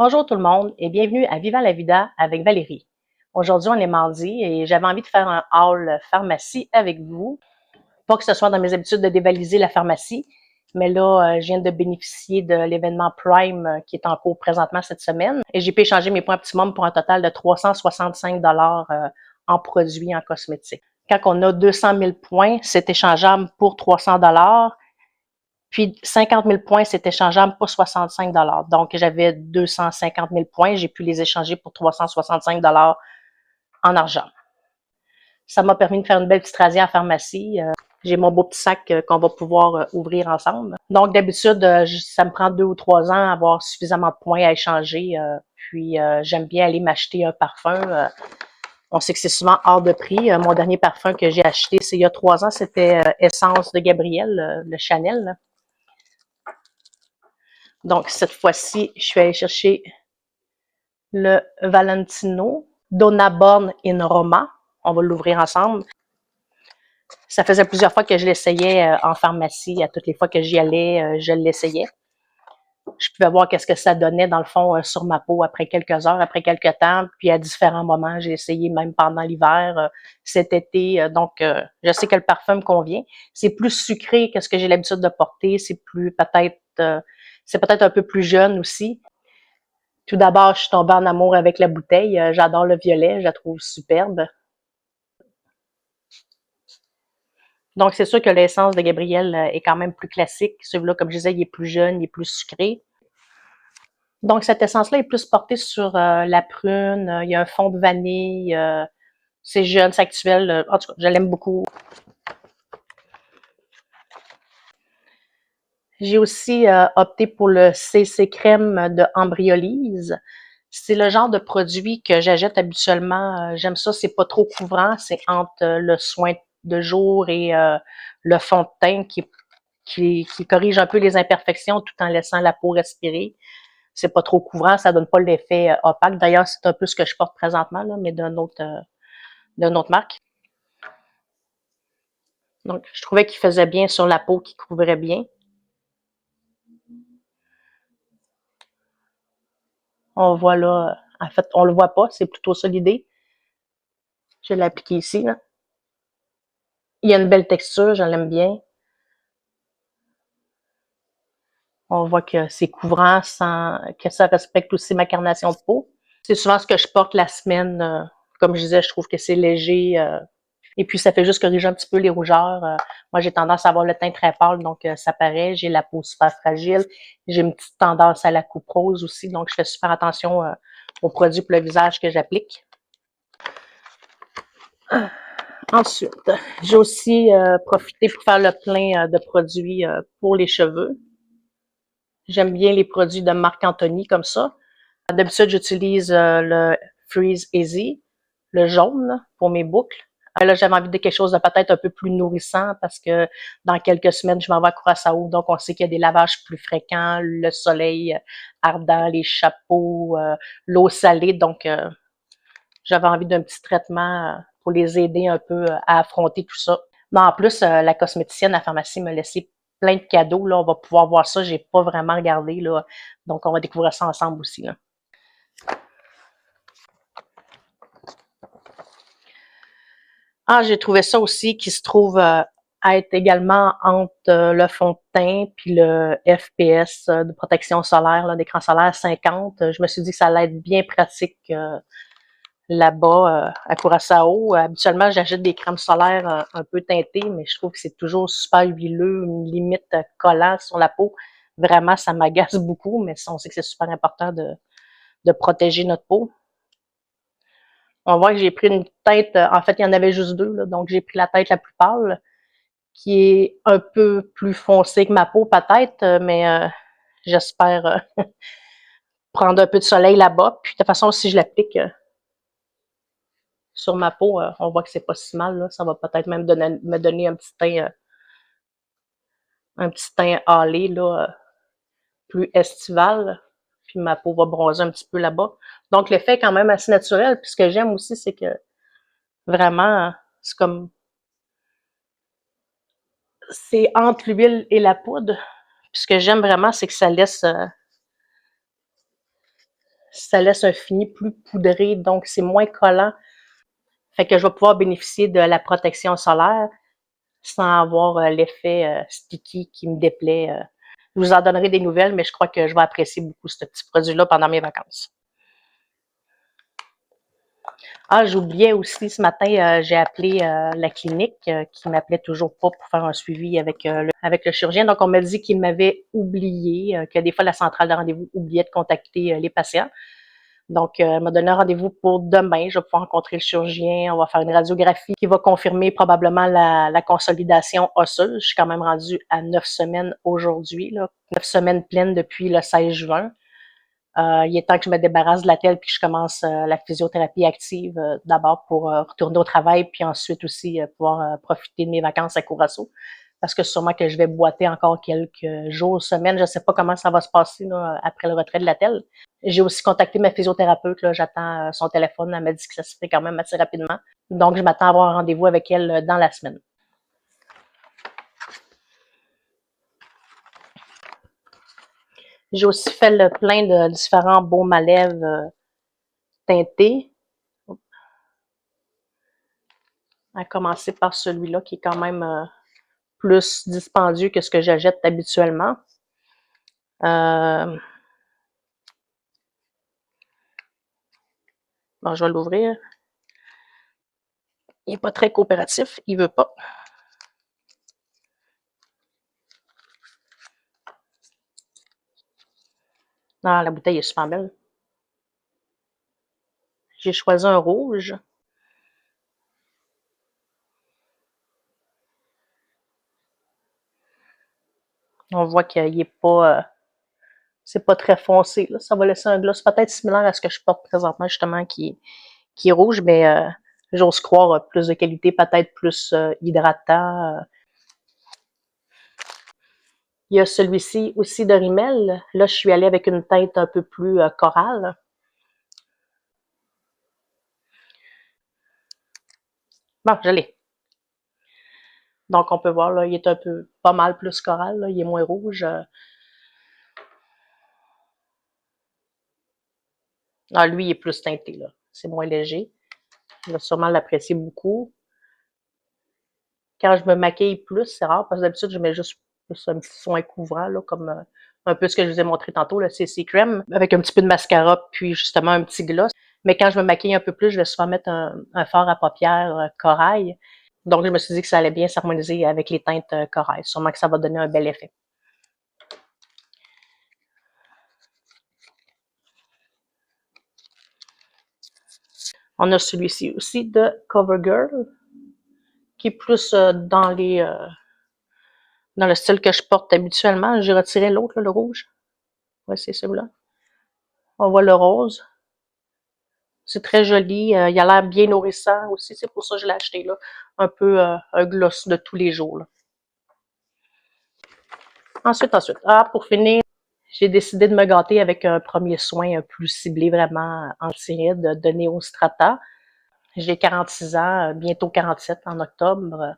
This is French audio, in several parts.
Bonjour tout le monde et bienvenue à Vivant la Vida avec Valérie. Aujourd'hui, on est mardi et j'avais envie de faire un haul pharmacie avec vous. Pas que ce soit dans mes habitudes de dévaliser la pharmacie, mais là, je viens de bénéficier de l'événement Prime qui est en cours présentement cette semaine et j'ai pu échanger mes points optimum pour un total de 365 en produits en cosmétiques. Quand on a 200 000 points, c'est échangeable pour 300 puis 50 000 points, c'est échangeable pour 65 Donc, j'avais 250 000 points, j'ai pu les échanger pour 365 en argent. Ça m'a permis de faire une belle petite rasée en pharmacie. J'ai mon beau petit sac qu'on va pouvoir ouvrir ensemble. Donc, d'habitude, ça me prend 2 ou 3 ans à avoir suffisamment de points à échanger. Puis, j'aime bien aller m'acheter un parfum. On sait que c'est souvent hors de prix. Mon dernier parfum que j'ai acheté, c'est il y a 3 ans, c'était Essence de Gabriel, le Chanel, là. Donc, cette fois-ci, je suis allée chercher le Valentino Donna Born in Roma. On va l'ouvrir ensemble. Ça faisait plusieurs fois que je l'essayais en pharmacie. À toutes les fois que j'y allais, je l'essayais. Je pouvais voir qu'est-ce que ça donnait, dans le fond, sur ma peau après quelques heures, après quelques temps. Puis, à différents moments, j'ai essayé même pendant l'hiver, cet été. Donc, je sais que le parfum me convient. C'est plus sucré que ce que j'ai l'habitude de porter. C'est peut-être un peu plus jeune aussi. Tout d'abord, je suis tombée en amour avec la bouteille. J'adore le violet, je la trouve superbe. Donc, c'est sûr que l'essence de Gabriel est quand même plus classique. Celui-là, comme je disais, il est plus jeune, il est plus sucré. Donc, cette essence-là est plus portée sur la prune. Il y a un fond de vanille. C'est jeune, c'est actuel. En tout cas, je l'aime beaucoup. J'ai aussi opté pour le CC Crème de Embryolise. C'est le genre de produit que j'achète habituellement. J'aime ça, c'est pas trop couvrant. C'est entre le soin de jour et le fond de teint qui corrige un peu les imperfections tout en laissant la peau respirer. C'est pas trop couvrant, ça donne pas l'effet opaque. D'ailleurs, c'est un peu ce que je porte présentement, là, mais d'une autre marque. Donc, je trouvais qu'il faisait bien sur la peau, qu'il couvrait bien. On voit là, en fait, on le voit pas, c'est plutôt ça l'idée. Je l'ai appliqué ici, là. Il y a une belle texture, je l'aime bien. On voit que c'est couvrant sans que ça respecte aussi ma carnation de peau. C'est souvent ce que je porte la semaine. Comme je disais, je trouve que c'est léger. Et puis, ça fait juste corriger un petit peu les rougeurs. Moi, j'ai tendance à avoir le teint très pâle, donc ça paraît. J'ai la peau super fragile. J'ai une petite tendance à la coupe rose aussi, donc je fais super attention aux produits pour le visage que j'applique. Ensuite, j'ai aussi profité pour faire le plein de produits pour les cheveux. J'aime bien les produits de Marc Anthony comme ça. D'habitude, j'utilise le Freeze Easy, le jaune là, pour mes boucles. Là, j'avais envie de quelque chose de peut-être un peu plus nourrissant parce que dans quelques semaines, je m'en vais à Curaçao, donc on sait qu'il y a des lavages plus fréquents, le soleil ardent, les chapeaux, l'eau salée, donc j'avais envie d'un petit traitement pour les aider un peu à affronter tout ça. Mais en plus, la cosméticienne à la pharmacie m'a laissé plein de cadeaux. Là, on va pouvoir voir ça. J'ai pas vraiment regardé. Là. Donc, on va découvrir ça ensemble aussi. Là. Ah, j'ai trouvé ça aussi qui se trouve à être également entre le fond de teint puis le FPS de protection solaire, d'écran solaire 50. Je me suis dit que ça allait être bien pratique là-bas à Curaçao. Habituellement, j'achète des crèmes solaires un peu teintées, mais je trouve que c'est toujours super huileux, une limite collant sur la peau. Vraiment, ça m'agace beaucoup, mais on sait que c'est super important de protéger notre peau. On voit que j'ai pris une teinte, en fait, il y en avait juste deux, là, donc j'ai pris la teinte la plus pâle, qui est un peu plus foncée que ma peau peut-être, mais j'espère prendre un peu de soleil là-bas. Puis de toute façon, si je l'applique sur ma peau, on voit que c'est pas si mal. Là. Ça va peut-être même me donner un petit teint hâlé, là, plus estival. Puis ma peau va bronzer un petit peu là-bas. Donc l'effet est quand même assez naturel. Puis ce que j'aime aussi, c'est que vraiment, c'est comme c'est entre l'huile et la poudre. Puis ce que j'aime vraiment, c'est que ça laisse ça laisse un fini plus poudré, donc c'est moins collant. Fait que je vais pouvoir bénéficier de la protection solaire sans avoir l'effet sticky qui me déplaît. Je vous en donnerai des nouvelles, mais je crois que je vais apprécier beaucoup ce petit produit-là pendant mes vacances. Ah, j'oubliais aussi, ce matin, j'ai appelé la clinique qui m'appelait toujours pas pour faire un suivi avec le chirurgien. Donc, on m'a dit qu'il m'avait oublié, que des fois, la centrale de rendez-vous oubliait de contacter les patients. Donc, elle m'a donné un rendez-vous pour demain. Je vais pouvoir rencontrer le chirurgien. On va faire une radiographie qui va confirmer probablement la consolidation osseuse. Je suis quand même rendue à 9 semaines aujourd'hui, là. 9 semaines pleines depuis le 16 juin. Il est temps que je me débarrasse de la telle puis que je commence la physiothérapie active d'abord pour retourner au travail puis ensuite aussi pouvoir profiter de mes vacances à Curaçao parce que sûrement que je vais boiter encore quelques jours, semaines. Je ne sais pas comment ça va se passer là, après le retrait de la telle. J'ai aussi contacté ma physiothérapeute. Là, j'attends son téléphone. Elle m'a dit que ça se fait quand même assez rapidement. Donc, je m'attends à avoir un rendez-vous avec elle dans la semaine. J'ai aussi fait le plein de différents baumes à lèvres teintés. À commencer par celui-là qui est quand même plus dispendieux que ce que j'achète habituellement. Bon, je vais l'ouvrir. Il n'est pas très coopératif, il veut pas. Ah, la bouteille est super belle. J'ai choisi un rouge. On voit qu'il est pas, c'est pas très foncé. Là. Ça va laisser un gloss peut-être similaire à ce que je porte présentement, justement, qui est rouge, mais j'ose croire plus de qualité, peut-être plus hydratant. Il y a celui-ci aussi de Rimmel. Là, je suis allée avec une teinte un peu plus corale. Bon, je l'ai. Donc, on peut voir, là, il est un peu, pas mal plus coral, là, il est moins rouge. Ah, lui, il est plus teinté, là. C'est moins léger. Il va sûrement l'apprécier beaucoup. Quand je me maquille plus, c'est rare, parce que d'habitude, je mets juste plus un petit soin couvrant, là, comme un peu ce que je vous ai montré tantôt, le CC Crème, avec un petit peu de mascara, puis justement un petit gloss. Mais quand je me maquille un peu plus, je vais souvent mettre un fard à paupières corail. Donc, je me suis dit que ça allait bien s'harmoniser avec les teintes corail. Sûrement que ça va donner un bel effet. On a celui-ci aussi de CoverGirl, qui est plus dans le style que je porte habituellement. J'ai retiré l'autre, le rouge. Oui, c'est celui-là. On voit le rose. C'est très joli. Il a l'air bien nourrissant aussi. C'est pour ça que je l'ai acheté là. Un peu un gloss de tous les jours. Là. Ensuite. Ah, pour finir, j'ai décidé de me gâter avec un premier soin plus ciblé vraiment anti-rides de Neostrata. J'ai 46 ans, bientôt 47 en octobre.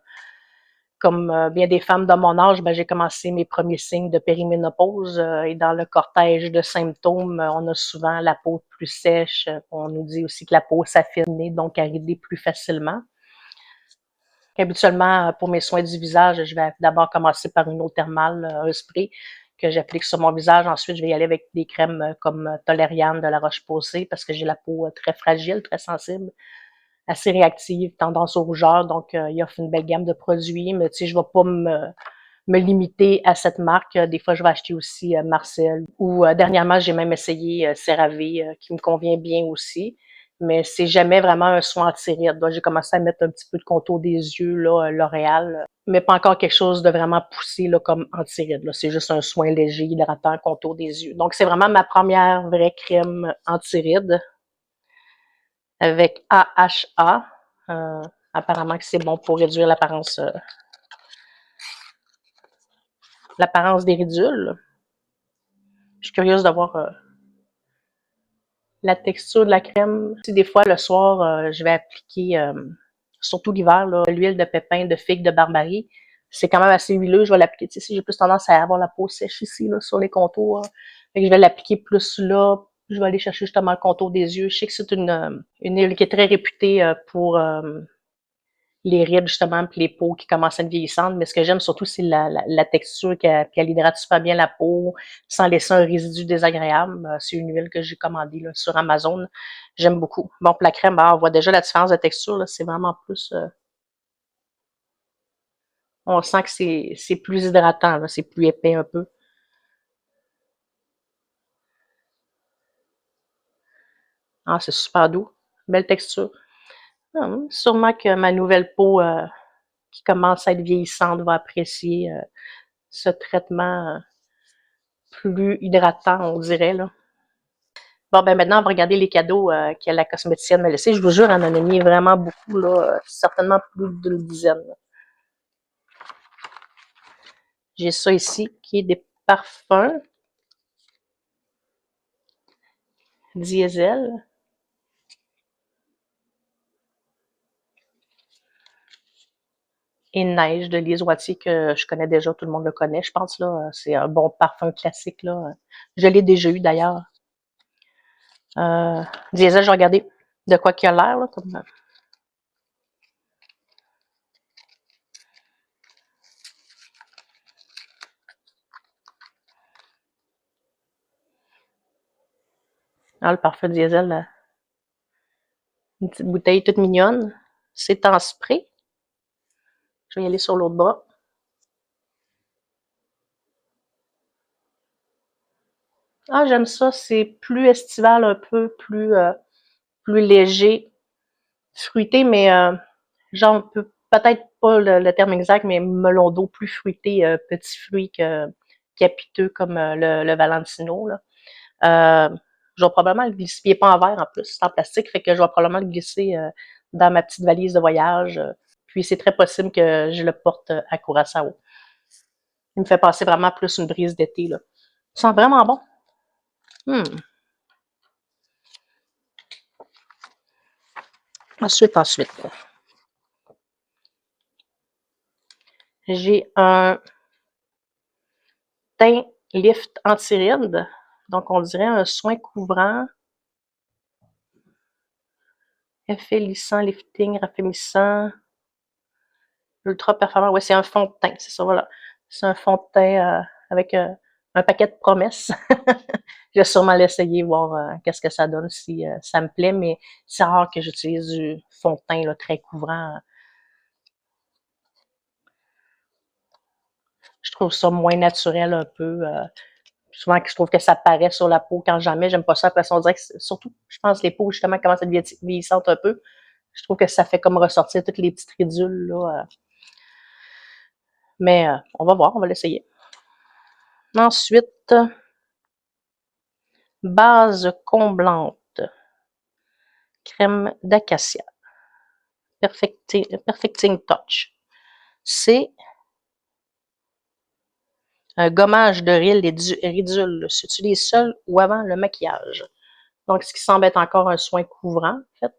Comme bien des femmes de mon âge, ben, j'ai commencé mes premiers signes de périménopause et dans le cortège de symptômes, on a souvent la peau plus sèche. On nous dit aussi que la peau s'affine, donc à rider plus facilement. Habituellement, pour mes soins du visage, je vais d'abord commencer par une eau thermale, un spray que j'applique sur mon visage. Ensuite, je vais y aller avec des crèmes comme Toleriane de la Roche-Posay parce que j'ai la peau très fragile, très sensible, assez réactive, tendance au rougeur. Donc, il offre une belle gamme de produits, mais tu sais, je ne vais pas me limiter à cette marque. Des fois, je vais acheter aussi Marcel ou dernièrement, j'ai même essayé CeraVe qui me convient bien aussi. Mais c'est jamais vraiment un soin anti-rides. J'ai commencé à mettre un petit peu de contour des yeux, là, L'Oréal, mais pas encore quelque chose de vraiment poussé là, comme anti-rides. C'est juste un soin léger, hydratant, contour des yeux. Donc, c'est vraiment ma première vraie crème anti-rides avec AHA. Apparemment que c'est bon pour réduire l'apparence des ridules. Je suis curieuse de voir la texture de la crème. Si des fois, le soir, je vais appliquer, surtout l'hiver, l'huile de pépin, de figue, de barbarie. C'est quand même assez huileux. Je vais l'appliquer. Si j'ai plus tendance à avoir la peau sèche ici, là, sur les contours. Fait que je vais l'appliquer plus là Je vais aller chercher justement le contour des yeux. Je sais que c'est une huile qui est très réputée pour les rides justement, puis les peaux qui commencent à être vieillissantes. Mais ce que j'aime surtout, c'est la texture, qu'elle hydrate super bien la peau sans laisser un résidu désagréable. C'est une huile que j'ai commandée là, sur Amazon. J'aime beaucoup. Bon, pour la crème, on voit déjà la différence de texture. Là, c'est vraiment plus... on sent que c'est plus hydratant, là, c'est plus épais un peu. Ah, c'est super doux. Belle texture. Sûrement que ma nouvelle peau qui commence à être vieillissante va apprécier ce traitement plus hydratant, on dirait. Là. Bon, ben maintenant, on va regarder les cadeaux que la cosméticienne m'a laissés. Je vous jure, elle en a mis vraiment beaucoup, là, certainement plus d'une dizaine. J'ai ça ici, qui est des parfums diesel. Et Neige de Lise Wattier, que je connais déjà, tout le monde le connaît, je pense. Là, c'est un bon parfum classique. Là. Je l'ai déjà eu d'ailleurs. Euh, Diesel, je vais regarder de quoi qu'il a l'air. Là, comme... Ah, le parfum Diesel, là. Une petite bouteille toute mignonne. C'est en spray. Je vais y aller sur l'autre bras. Ah, j'aime ça. C'est plus estival un peu, plus léger, fruité, mais genre peut-être pas le terme exact, mais melon d'eau plus fruité, petit fruit que capiteux comme le Valentino. Là. Je vais probablement le glisser. Il n'est pas en verre en plus, c'est en plastique, fait que je vais probablement le glisser dans ma petite valise de voyage. Puis c'est très possible que je le porte à Curaçao. Il me fait passer vraiment plus une brise d'été. Là. Il sent vraiment bon. Hmm. Ensuite. J'ai un teint lift anti-rides. Donc, on dirait un soin couvrant, effet lissant, lifting, raffermissant, ultra performant. Ouais, c'est un fond de teint, c'est ça, voilà. C'est un fond de teint avec un paquet de promesses. Je vais sûrement l'essayer, voir qu'est-ce que ça donne, si ça me plaît, mais c'est rare que j'utilise du fond de teint là, très couvrant. Je trouve ça moins naturel un peu. Souvent, je trouve que ça paraît sur la peau quand jamais. J'aime pas ça. Après ça, on dirait que surtout, je pense que les peaux, justement, commencent à être vieillissantes un peu. Je trouve que ça fait comme ressortir toutes les petites ridules, là. Mais on va voir, on va l'essayer. Ensuite, base comblante. Crème d'acacia. Perfecting Touch. C'est un gommage de ridules. S'utilise seul ou avant le maquillage. Donc, ce qui semble être encore un soin couvrant, en fait.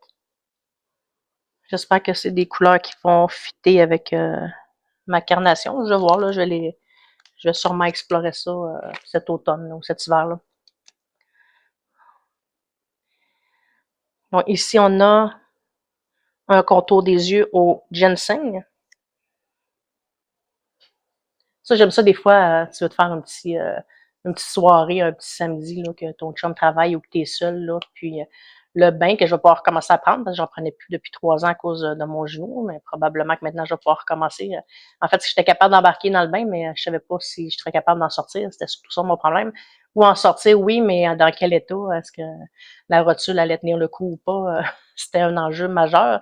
J'espère que c'est des couleurs qui vont fitter avec ma carnation. Je vais voir, là, je vais sûrement explorer ça cet automne ou cet hiver-là. Donc, ici, on a un contour des yeux au ginseng. Ça, j'aime ça des fois, tu veux te faire une petite soirée, un petit samedi, là, que ton chum travaille ou que tu es seul, là, puis le bain que je vais pouvoir recommencer à prendre, parce que j'en prenais plus depuis 3 ans à cause de mon genou, mais probablement que maintenant je vais pouvoir recommencer. En fait, si j'étais capable d'embarquer dans le bain, mais je savais pas si je serais capable d'en sortir, c'était surtout ça mon problème. Ou en sortir, oui, mais dans quel état? Est-ce que la rotule allait tenir le coup ou pas? C'était un enjeu majeur.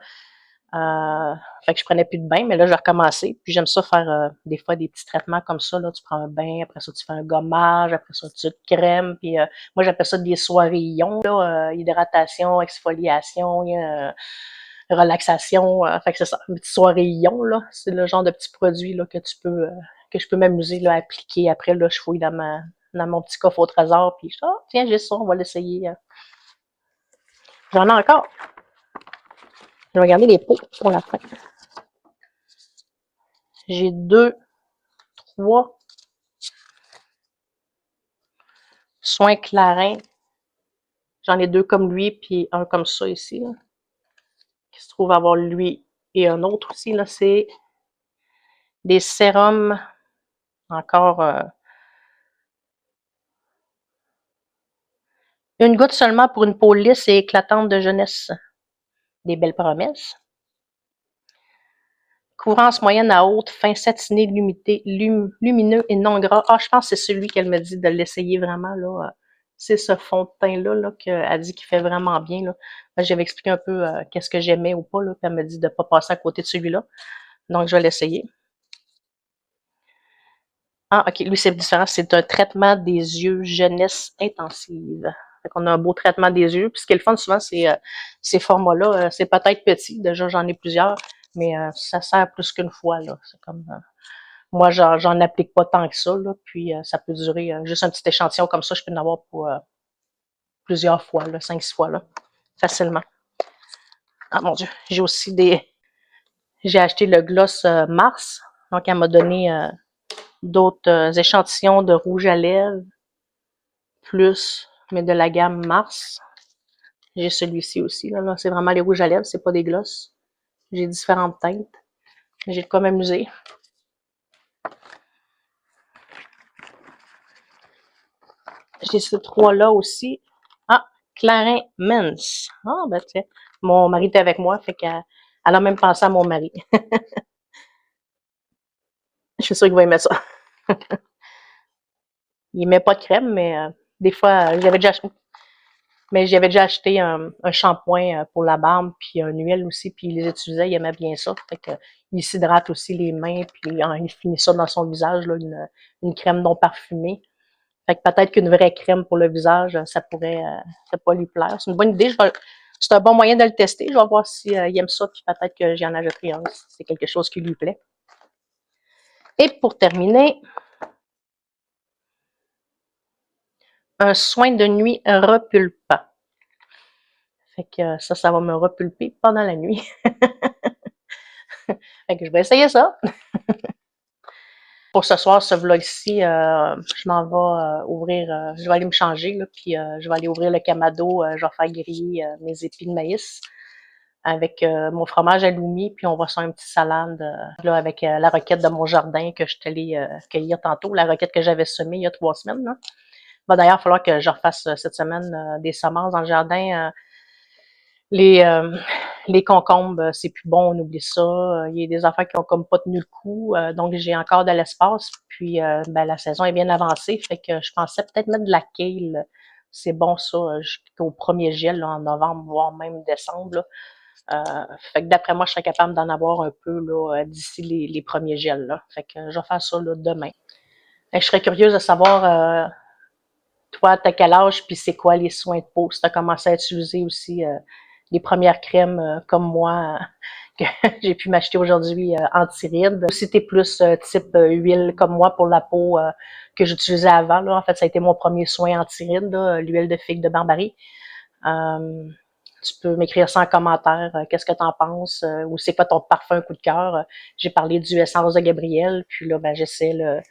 Fait que je prenais plus de bain, mais là, j'ai recommencé. Puis j'aime ça faire des fois des petits traitements comme ça. Là, tu prends un bain, après ça, tu fais un gommage, après ça, tu te crèmes. Puis moi, j'appelle ça des soirées ions. Là, hydratation, exfoliation, relaxation. Fait que c'est ça, une petite soirée ion, là. C'est le genre de petit produit là, que je peux m'amuser là, à appliquer. Après, là, je fouille dans mon petit coffre au trésor. Puis tiens, j'ai ça, on va l'essayer. J'en ai encore. Je vais regarder les pots pour la fin. J'ai 3 soins clarins J'en ai 2 comme lui, puis un comme ça ici, là, qui se trouve avoir lui et un autre aussi. Là, c'est des sérums encore une goutte seulement pour une peau lisse et éclatante de jeunesse. Des belles promesses. Courance moyenne à haute, fin satiné, lumineux et non gras. Ah, je pense que c'est celui qu'elle me dit de l'essayer vraiment, là. C'est ce fond de teint-là, là, qu'elle dit qu'il fait vraiment bien, là. J'avais expliqué un peu qu'est-ce que j'aimais ou pas, là, puis elle me dit de ne pas passer à côté de celui-là. Donc, je vais l'essayer. Ah, OK, lui, c'est différent. C'est un traitement des yeux jeunesse intensive. Fait qu'on a un beau traitement des yeux. Puis ce qui est le fun, souvent, c'est ces formats-là. C'est peut-être petit. Déjà, j'en ai plusieurs, mais ça sert plus qu'une fois, là. C'est comme... moi, j'en applique pas tant que ça, là. Puis ça peut durer juste un petit échantillon comme ça. Je peux en avoir pour plusieurs fois, là, 5-6 fois, là, facilement. Ah, mon Dieu. J'ai aussi j'ai acheté le gloss Mars. Donc, elle m'a donné d'autres échantillons de rouge à lèvres, plus, mais de la gamme Mars. J'ai celui-ci aussi. Là, c'est vraiment les rouges à lèvres, c'est pas des glosses. J'ai différentes teintes. J'ai de quoi m'amuser. J'ai ces trois-là aussi. Ah, Clarins Mens. Ah, ben tiens. Mon mari était avec moi, fait qu'elle a même pensé à mon mari. Je suis sûre qu'il va aimer ça. Il met pas de crème, mais des fois, j'avais déjà acheté un shampoing pour la barbe, puis une huile aussi, puis il les utilisait, il aimait bien ça. Fait que, il s'hydrate aussi les mains, puis il finit ça dans son visage, là, une crème non parfumée. Fait que peut-être qu'une vraie crème pour le visage, ça pourrait lui plaire. C'est une bonne idée. C'est un bon moyen de le tester. Je vais voir si il aime ça, puis peut-être que j'en ajouterai un si c'est quelque chose qui lui plaît. Et pour terminer, un soin de nuit repulpant. Fait que ça va me repulper pendant la nuit. Fait que je vais essayer ça. Pour ce soir, ce vlog-ci, je m'en vais ouvrir, je vais aller me changer, là, puis je vais aller ouvrir le Kamado, je vais faire griller mes épis de maïs avec mon fromage halloumi, puis on va faire une petite salade là, avec la roquette de mon jardin que je suis allée cueillir tantôt, la roquette que j'avais semée il y a 3 semaines. Là. Il va d'ailleurs falloir que je refasse cette semaine des semences dans le jardin. Les, euh, les concombres, c'est plus bon, on oublie ça. Il y a des affaires qui ont comme pas tenu le coup, donc j'ai encore de l'espace. Puis ben, la saison est bien avancée, fait que je pensais peut-être mettre de la kale. C'est bon ça, jusqu'au premier gel là, en novembre, voire même décembre. Là. Fait que d'après moi, je serais capable d'en avoir un peu là, d'ici les premiers gels. Là. Fait que je vais faire ça là, demain. Fait que je serais curieuse de savoir, toi, t'as quel âge, puis c'est quoi les soins de peau? Si t'as commencé à utiliser aussi les premières crèmes comme moi que j'ai pu m'acheter aujourd'hui anti-rides. Si t'es plus type huile comme moi pour la peau que j'utilisais avant, là, en fait, ça a été mon premier soin anti-rides, l'huile de figue de Barbarie. Euh, Tu peux m'écrire ça en commentaire, qu'est-ce que tu en penses, ou c'est quoi ton parfum coup de cœur. J'ai parlé du Essence de Gabriel, puis là, ben, j'essaie le...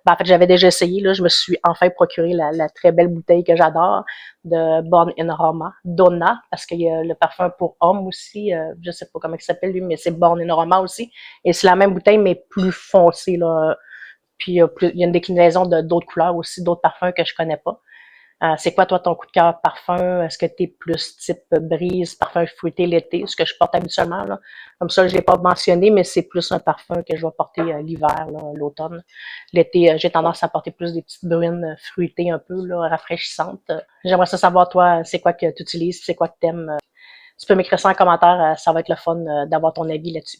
Ben, en fait, j'avais déjà essayé, là, je me suis enfin procuré la très belle bouteille que j'adore de Born in Roma, Donna, parce qu'il y a le parfum pour homme aussi, je sais pas comment il s'appelle lui, mais c'est Born in Roma aussi, et c'est la même bouteille, mais plus foncée, là. Puis il y a une déclinaison d'autres couleurs aussi, d'autres parfums que je connais pas. C'est quoi, toi, ton coup de cœur parfum? Est-ce que tu es plus type brise, parfum fruité l'été, ce que je porte habituellement? Là. Comme ça, je ne l'ai pas mentionné, mais c'est plus un parfum que je vais porter l'hiver, l'automne. L'été, j'ai tendance à porter plus des petites brunes fruitées un peu, là, rafraîchissantes. J'aimerais ça savoir, toi, c'est quoi que tu utilises, c'est quoi que tu aimes. Tu peux m'écrire ça en commentaire, ça va être le fun d'avoir ton avis là-dessus.